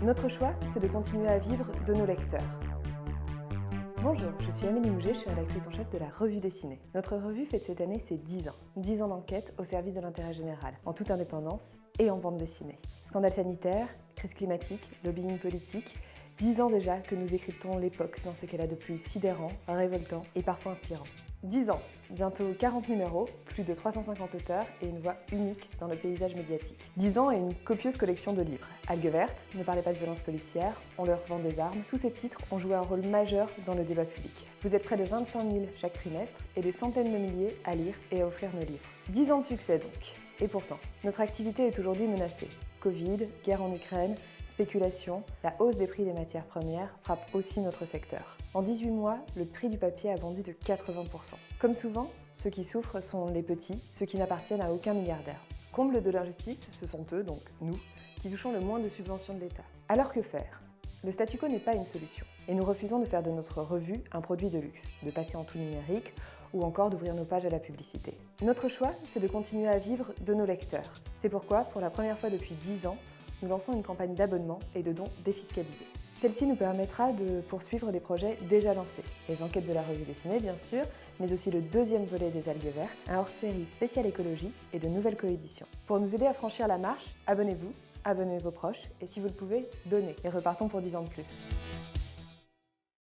Notre choix, c'est de continuer à vivre de nos lecteurs. Bonjour, je suis Amélie Mouget, je suis rédactrice en chef de la Revue Dessinée. Notre revue fête cette année ses 10 ans. 10 ans d'enquête au service de l'intérêt général, en toute indépendance et en bande dessinée. Scandale sanitaire, crise climatique, lobbying politique, 10 ans déjà que nous décryptons l'époque dans ce qu'elle a de plus sidérant, révoltant et parfois inspirant. 10 ans, bientôt 40 numéros, plus de 350 auteurs et une voix unique dans le paysage médiatique. 10 ans et une copieuse collection de livres. Algues vertes, Ne parlez pas de violence policière, On leur vend des armes, tous ces titres ont joué un rôle majeur dans le débat public. Vous êtes près de 25 000 chaque trimestre et des centaines de milliers à lire et à offrir nos livres. 10 ans de succès donc. Et pourtant, notre activité est aujourd'hui menacée. Covid, guerre en Ukraine, spéculation, la hausse des prix des matières premières frappe aussi notre secteur. En 18 mois, le prix du papier a bondi de 80%. Comme souvent, ceux qui souffrent sont les petits, ceux qui n'appartiennent à aucun milliardaire. Comble de l'injustice, ce sont eux, donc nous, qui touchons le moins de subventions de l'État. Alors que faire ? Le statu quo n'est pas une solution. Et nous refusons de faire de notre revue un produit de luxe, de passer en tout numérique ou encore d'ouvrir nos pages à la publicité. Notre choix, c'est de continuer à vivre de nos lecteurs. C'est pourquoi, pour la première fois depuis 10 ans, nous lançons une campagne d'abonnement et de dons défiscalisés. Celle-ci nous permettra de poursuivre les projets déjà lancés. Les enquêtes de la Revue Dessinée, bien sûr, mais aussi le deuxième volet des Algues vertes, un hors-série spécial écologie et de nouvelles coéditions. Pour nous aider à franchir la marche, abonnez-vous, abonnez vos proches et si vous le pouvez, donnez. Et repartons pour 10 ans de plus.